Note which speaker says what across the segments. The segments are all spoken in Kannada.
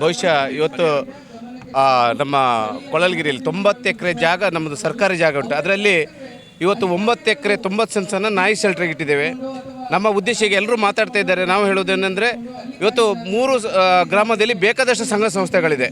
Speaker 1: ಬಹುಶಃ ಇವತ್ತು ನಮ್ಮ ಕೊಳಲ್ಗಿರಿಯಲ್ಲಿ 90 ಎಕರೆ ಜಾಗ ನಮ್ಮದು ಸರ್ಕಾರಿ ಜಾಗ ಉಂಟು. ಅದರಲ್ಲಿ ಇವತ್ತು 9 ಎಕರೆ 90 ಸೆನ್ಸನ್ನು ನಾಯಿ ಶೆಲ್ಟ್ರಿಗೆ ಇಟ್ಟಿದ್ದೇವೆ. ನಮ್ಮ ಉದ್ದೇಶ ಈಗ ಎಲ್ಲರೂ ಮಾತಾಡ್ತಾ ಇದ್ದಾರೆ. ನಾವು ಹೇಳೋದೇನೆಂದರೆ ಇವತ್ತು 3 ಗ್ರಾಮದಲ್ಲಿ ಬೇಕಾದಷ್ಟು ಸಂಘ ಸಂಸ್ಥೆಗಳಿದೆ.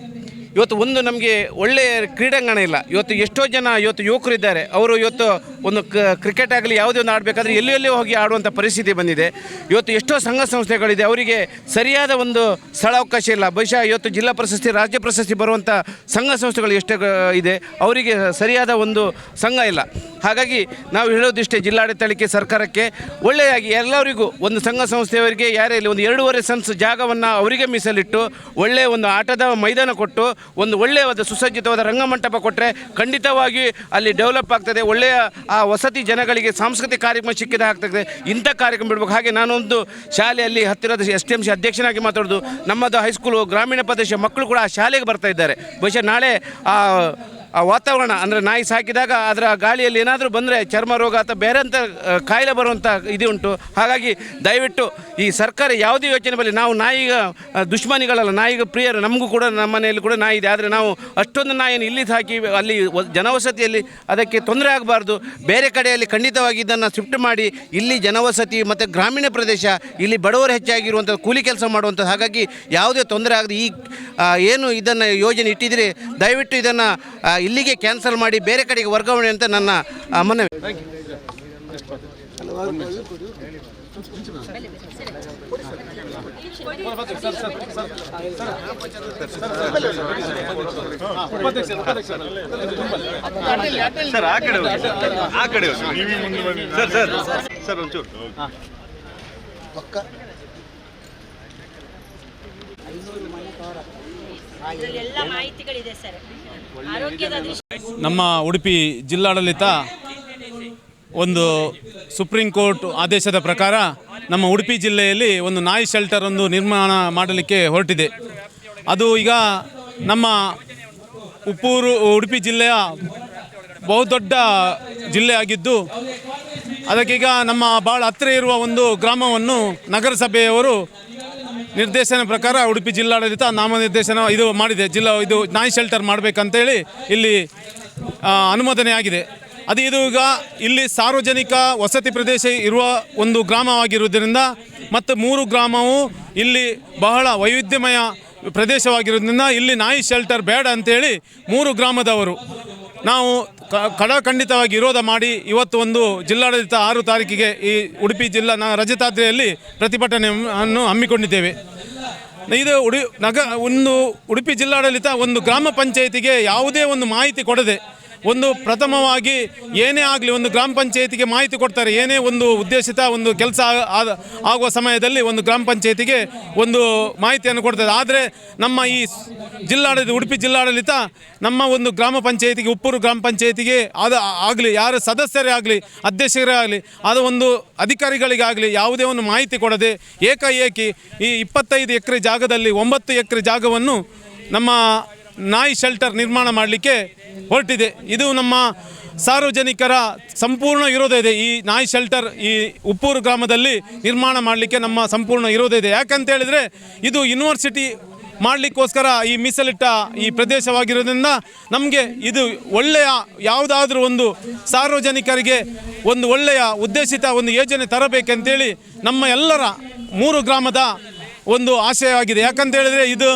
Speaker 1: ಇವತ್ತು ಒಂದು ನಮಗೆ ಒಳ್ಳೆಯ ಕ್ರೀಡಾಂಗಣ ಇಲ್ಲ. ಇವತ್ತು ಎಷ್ಟೋ ಜನ ಯುವಕರಿದ್ದಾರೆ, ಅವರು ಇವತ್ತು ಒಂದು ಕ್ರಿಕೆಟ್ ಆಗಲಿ ಯಾವುದೇ ಒಂದು ಆಡಬೇಕಾದ್ರೆ ಎಲ್ಲೆಲ್ಲಿ ಹೋಗಿ ಆಡುವಂಥ ಪರಿಸ್ಥಿತಿ ಬಂದಿದೆ. ಇವತ್ತು ಎಷ್ಟೋ ಸಂಘ ಸಂಸ್ಥೆಗಳಿದೆ, ಅವರಿಗೆ ಸರಿಯಾದ ಒಂದು ಸ್ಥಳಾವಕಾಶ ಇಲ್ಲ. ಬಹುಶಃ ಇವತ್ತು ಜಿಲ್ಲಾ ಪ್ರಶಸ್ತಿ, ರಾಜ್ಯ ಪ್ರಶಸ್ತಿ ಬರುವಂಥ ಸಂಘ ಸಂಸ್ಥೆಗಳು ಎಷ್ಟೇ ಇದೆ, ಅವರಿಗೆ ಸರಿಯಾದ ಒಂದು ಸಂಘ ಇಲ್ಲ. ಹಾಗಾಗಿ ನಾವು ಹೇಳೋದಿಷ್ಟೇ, ಜಿಲ್ಲಾಡಳಿತಕ್ಕೆ, ಸರ್ಕಾರಕ್ಕೆ ಒಳ್ಳೆಯದಾಗಿ ಎಲ್ಲರಿಗೂ ಒಂದು ಸಂಘ ಸಂಸ್ಥೆಯವರಿಗೆ ಯಾರೇ ಇಲ್ಲಿ ಒಂದು 2.5 ಸೆನ್ಸ್ ಜಾಗವನ್ನು ಅವರಿಗೆ ಮೀಸಲಿಟ್ಟು ಒಳ್ಳೆಯ ಒಂದು ಆಟದ ಮೈದಾನ ಕೊಟ್ಟು ಒಂದು ಒಳ್ಳೆಯವಾದ ಸುಸಜ್ಜಿತವಾದ ರಂಗಮಂಟಪ ಕೊಟ್ಟರೆ ಖಂಡಿತವಾಗಿ ಅಲ್ಲಿ ಡೆವಲಪ್ ಆಗ್ತದೆ. ಒಳ್ಳೆಯ ಆ ವಸತಿ ಜನಗಳಿಗೆ ಸಾಂಸ್ಕೃತಿಕ ಕಾರ್ಯಕ್ರಮ ಸಿಕ್ಕಿದ ಆಗ್ತದೆ. ಇಂಥ ಕಾರ್ಯಕ್ರಮ ಬಿಡಬೇಕು. ಹಾಗೆ ನಾನೊಂದು ಶಾಲೆಯಲ್ಲಿ ಹತ್ತಿರದ STMC ಅಧ್ಯಕ್ಷನಾಗಿ ಮಾತಾಡೋದು. ನಮ್ಮದು ಹೈಸ್ಕೂಲು ಗ್ರಾಮೀಣ ಪ್ರದೇಶ ಮಕ್ಕಳು ಕೂಡ ಆ ಶಾಲೆಗೆ ಬರ್ತಾ ಇದ್ದಾರೆ. ಬಹುಶಃ ನಾಳೆ ಆ ವಾತಾವರಣ ಅಂದರೆ ನಾಯಿ ಸಾಕಿದಾಗ ಅದರ ಗಾಳಿಯಲ್ಲಿ ಏನಾದರೂ ಬಂದರೆ ಚರ್ಮ ರೋಗ ಅಥವಾ ಬೇರೆ ಅಂತ ಕಾಯಿಲೆ ಬರುವಂಥ ಇದು ಉಂಟು. ಹಾಗಾಗಿ ದಯವಿಟ್ಟು ಈ ಸರ್ಕಾರ ಯಾವುದೇ ಯೋಚನೆ ಬರಲಿ, ನಾವು ನಾಯಿಗ ದುಶ್ಮನಿಗಳಲ್ಲ, ನಾಯಿಗ ಪ್ರಿಯರು. ನಮಗೂ ಕೂಡ ನಮ್ಮ ಮನೆಯಲ್ಲಿ ಕೂಡ ನಾಯಿ ಇದೆ. ಆದರೆ ನಾವು ಅಷ್ಟೊಂದು ನಾಯಿಯನ್ನು ಇಲ್ಲಿ ಸಾಕಿ ಅಲ್ಲಿ ಜನವಸತಿಯಲ್ಲಿ ಅದಕ್ಕೆ ತೊಂದರೆ ಆಗಬಾರ್ದು. ಬೇರೆ ಕಡೆಯಲ್ಲಿ ಖಂಡಿತವಾಗಿ ಇದನ್ನು ಶಿಫ್ಟ್ ಮಾಡಿ ಇಲ್ಲಿ ಜನವಸತಿ ಮತ್ತು ಗ್ರಾಮೀಣ ಪ್ರದೇಶ, ಇಲ್ಲಿ ಬಡವರು ಹೆಚ್ಚಾಗಿರುವಂಥ ಕೂಲಿ ಕೆಲಸ ಮಾಡುವಂಥದ್ದು. ಹಾಗಾಗಿ ಯಾವುದೇ ತೊಂದರೆ ಆಗದೆ ಈ ಏನು ಇದನ್ನು ಯೋಜನೆ ಇಟ್ಟಿದ್ರೆ ದಯವಿಟ್ಟು ಇದನ್ನು ಇಲ್ಲಿಗೆ ಕ್ಯಾನ್ಸಲ್ ಮಾಡಿ ಬೇರೆ ಕಡೆಗೆ ವರ್ಗಾವಣೆ ಅಂತ ನನ್ನ ಮನವಿ.
Speaker 2: ಸರ್ ಒಂಚೂರು
Speaker 3: ನಮ್ಮ ಉಡುಪಿ ಜಿಲ್ಲಾಡಳಿತ ಒಂದು ಸುಪ್ರೀಂ ಕೋರ್ಟ್ ಆದೇಶದ ಪ್ರಕಾರ ನಮ್ಮ ಉಡುಪಿ ಜಿಲ್ಲೆಯಲ್ಲಿ ಒಂದು ನಾಯಿ ಶೆಲ್ಟರ್ ಒಂದು ನಿರ್ಮಾಣ ಮಾಡಲಿಕ್ಕೆ ಹೊರಟಿದೆ. ಅದು ಈಗ ನಮ್ಮ ಉಡುಪಿ ಜಿಲ್ಲೆಯ ಬಹುದೊಡ್ಡ ಜಿಲ್ಲೆಯಾಗಿದ್ದು ಅದಕ್ಕೀಗ ನಮ್ಮ ಭಾಳ ಹತ್ತಿರ ಇರುವ ಒಂದು ಗ್ರಾಮವನ್ನು ನಗರಸಭೆಯವರು ನಿರ್ದೇಶನ ಪ್ರಕಾರ ಉಡುಪಿ ಜಿಲ್ಲಾಡಳಿತ ನಾಮನಿರ್ದೇಶನ ಇದು ಮಾಡಿದೆ. ಇದು ನಾಯಿ ಶೆಲ್ಟರ್ ಮಾಡಬೇಕಂತೇಳಿ ಇಲ್ಲಿ ಅನುಮೋದನೆ ಆಗಿದೆ. ಇದು ಈಗ ಇಲ್ಲಿ ಸಾರ್ವಜನಿಕ ವಸತಿ ಪ್ರದೇಶ ಇರುವ ಒಂದು ಗ್ರಾಮವಾಗಿರುವುದರಿಂದ ಮತ್ತು 3 ಗ್ರಾಮವು ಇಲ್ಲಿ ಬಹಳ ವೈವಿಧ್ಯಮಯ ಪ್ರದೇಶವಾಗಿರೋದ್ರಿಂದ ಇಲ್ಲಿ ನಾಯಿ ಶೆಲ್ಟರ್ ಬೇಡ ಅಂತೇಳಿ 3 ಗ್ರಾಮದವರು ನಾವು ಖಂಡಿತವಾಗಿ ವಿರೋಧ ಮಾಡಿ ಇವತ್ತು ಒಂದು ಜಿಲ್ಲಾಡಳಿತ 6 ತಾರೀಕಿಗೆ ಈ ಉಡುಪಿ ಜಿಲ್ಲಾ ರಜತಾದ್ರಿಯಲ್ಲಿ ಪ್ರತಿಭಟನೆಯನ್ನು ಹಮ್ಮಿಕೊಂಡಿದ್ದೇವೆ. ಇದು ಉಡುಪಿ ಜಿಲ್ಲಾಡಳಿತ ಒಂದು ಗ್ರಾಮ ಪಂಚಾಯಿತಿಗೆ ಯಾವುದೇ ಒಂದು ಮಾಹಿತಿ ಕೊಡದೆ ಒಂದು ಪ್ರಥಮವಾಗಿ ಏನೇ ಆಗಲಿ ಒಂದು ಗ್ರಾಮ ಪಂಚಾಯಿತಿಗೆ ಮಾಹಿತಿ ಕೊಡ್ತಾರೆ. ಏನೇ ಒಂದು ಉದ್ದೇಶಿತ ಒಂದು ಕೆಲಸ ಆಗುವ ಸಮಯದಲ್ಲಿ ಒಂದು ಗ್ರಾಮ ಪಂಚಾಯಿತಿಗೆ ಒಂದು ಮಾಹಿತಿಯನ್ನು ಕೊಡ್ತದೆ. ಆದರೆ ನಮ್ಮ ಈ ಉಡುಪಿ ಜಿಲ್ಲಾಡಳಿತ ನಮ್ಮ ಒಂದು ಗ್ರಾಮ ಪಂಚಾಯಿತಿಗೆ, ಉಪ್ಪೂರು ಗ್ರಾಮ ಪಂಚಾಯಿತಿಗೆ ಆಗಲಿ, ಯಾರು ಸದಸ್ಯರೇ ಆಗಲಿ, ಅಧ್ಯಕ್ಷರೇ ಆಗಲಿ, ಅದು ಒಂದು ಅಧಿಕಾರಿಗಳಿಗಾಗಲಿ ಯಾವುದೇ ಒಂದು ಮಾಹಿತಿ ಕೊಡದೆ ಏಕಾಏಕಿ ಈ 25 ಎಕರೆ ಜಾಗದಲ್ಲಿ 9 ಎಕರೆ ಜಾಗವನ್ನು ನಮ್ಮ ನಾಯಿ ಶೆಲ್ಟರ್ ನಿರ್ಮಾಣ ಮಾಡಲಿಕ್ಕೆ ಹೊರಟಿದೆ. ಇದು ನಮ್ಮ ಸಾರ್ವಜನಿಕರ ಸಂಪೂರ್ಣ ವಿರೋಧ ಇದೆ. ಈ ನಾಯಿ ಶೆಲ್ಟರ್ ಈ ಉಪ್ಪೂರು ಗ್ರಾಮದಲ್ಲಿ ನಿರ್ಮಾಣ ಮಾಡಲಿಕ್ಕೆ ನಮ್ಮ ಸಂಪೂರ್ಣ ವಿರೋಧ ಇದೆ. ಯಾಕಂತ ಹೇಳಿದರೆ ಇದು ಯೂನಿವರ್ಸಿಟಿ ಮಾಡಲಿಕ್ಕೋಸ್ಕರ ಈ ಮೀಸಲಿಟ್ಟ ಈ ಪ್ರದೇಶವಾಗಿರೋದ್ರಿಂದ ನಮಗೆ ಇದು ಒಳ್ಳೆಯ ಯಾವುದಾದ್ರೂ ಒಂದು ಸಾರ್ವಜನಿಕರಿಗೆ ಒಂದು ಒಳ್ಳೆಯ ಉದ್ದೇಶಿತ ಒಂದು ಯೋಜನೆ ತರಬೇಕಂತೇಳಿ ನಮ್ಮ ಎಲ್ಲರ 3 ಗ್ರಾಮದ ಒಂದು ಆಶಯವಾಗಿದೆ. ಯಾಕಂತ ಹೇಳಿದರೆ ಇದು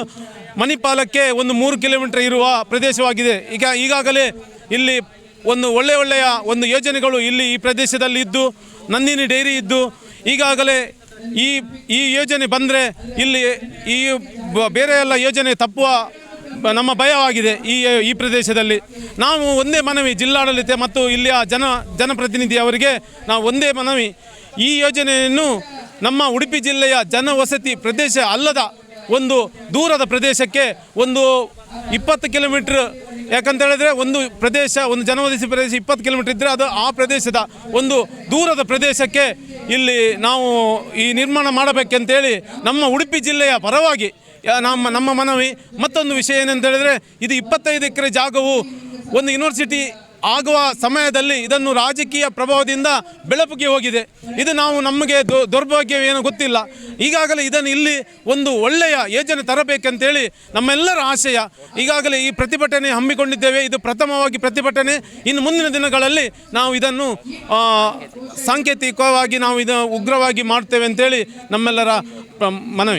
Speaker 3: ಮಣಿಪಾಲಕ್ಕೆ ಒಂದು 3 ಕಿಲೋಮೀಟರ್ ಇರುವ ಪ್ರದೇಶವಾಗಿದೆ. ಈಗಾಗಲೇ ಇಲ್ಲಿ ಒಂದು ಒಳ್ಳೆಯ ಒಂದು ಯೋಜನೆಗಳು ಇಲ್ಲಿ ಈ ಪ್ರದೇಶದಲ್ಲಿ ಇದ್ದು, ನಂದಿನಿ ಡೈರಿ ಇದ್ದು, ಈಗಾಗಲೇ ಈ ಯೋಜನೆ ಬಂದರೆ ಇಲ್ಲಿ ಈ ಬೇರೆ ಎಲ್ಲ ಯೋಜನೆ ತಪ್ಪುವ ನಮ್ಮ ಭಯವಾಗಿದೆ. ಈ ಪ್ರದೇಶದಲ್ಲಿ ನಾವು ಒಂದೇ ಮನವಿ, ಜಿಲ್ಲಾಡಳಿತ ಮತ್ತು ಇಲ್ಲಿಯ ಜನಪ್ರತಿನಿಧಿಯವರಿಗೆ ನಾವು ಒಂದೇ ಮನವಿ, ಈ ಯೋಜನೆಯನ್ನು ನಮ್ಮ ಉಡುಪಿ ಜಿಲ್ಲೆಯ ಜನವಸತಿ ಪ್ರದೇಶ ಅಲ್ಲದ ಒಂದು ದೂರದ ಪ್ರದೇಶಕ್ಕೆ ಒಂದು 20 ಕಿಲೋಮೀಟ್ರ್, ಯಾಕಂತ ಹೇಳಿದ್ರೆ ಒಂದು ಪ್ರದೇಶ, ಒಂದು ಜನವಸತಿ ಪ್ರದೇಶ 20 ಕಿಲೋಮೀಟ್ರ್ ಇದ್ದರೆ ಅದು ಆ ಪ್ರದೇಶದ ಒಂದು ದೂರದ ಪ್ರದೇಶಕ್ಕೆ ಇಲ್ಲಿ ನಾವು ಈ ನಿರ್ಮಾಣ ಮಾಡಬೇಕಂತೇಳಿ ನಮ್ಮ ಉಡುಪಿ ಜಿಲ್ಲೆಯ ಪರವಾಗಿ ನಮ್ಮ ಮನವಿ. ಮತ್ತೊಂದು ವಿಷಯ ಏನಂತ ಹೇಳಿದ್ರೆ, ಇದು 25 ಎಕರೆ ಜಾಗವು ಒಂದು ಯೂನಿವರ್ಸಿಟಿ ಆಗುವ ಸಮಯದಲ್ಲಿ ಇದನ್ನು ರಾಜಕೀಯ ಪ್ರಭಾವದಿಂದ ಬೆಳಪಿಗೆ ಹೋಗಿದೆ. ಇದು ನಮಗೆ ದೌರ್ಭಾಗ್ಯವೇನು ಗೊತ್ತಿಲ್ಲ. ಈಗಾಗಲೇ ಇದನ್ನು ಇಲ್ಲಿ ಒಂದು ಒಳ್ಳೆಯ ಯೋಜನೆ ತರಬೇಕಂತೇಳಿ ನಮ್ಮೆಲ್ಲರ ಆಶಯ. ಈಗಾಗಲೇ ಈ ಪ್ರತಿಭಟನೆ ಹಮ್ಮಿಕೊಂಡಿದ್ದೇವೆ. ಇದು ಪ್ರಥಮವಾಗಿ ಪ್ರತಿಭಟನೆ. ಇನ್ನು ಮುಂದಿನ ದಿನಗಳಲ್ಲಿ ನಾವು ಇದನ್ನು ಸಾಂಕೇತಿಕವಾಗಿ ನಾವು ಉಗ್ರವಾಗಿ ಮಾಡ್ತೇವೆ ಅಂತೇಳಿ ನಮ್ಮೆಲ್ಲರ ಮನವಿ.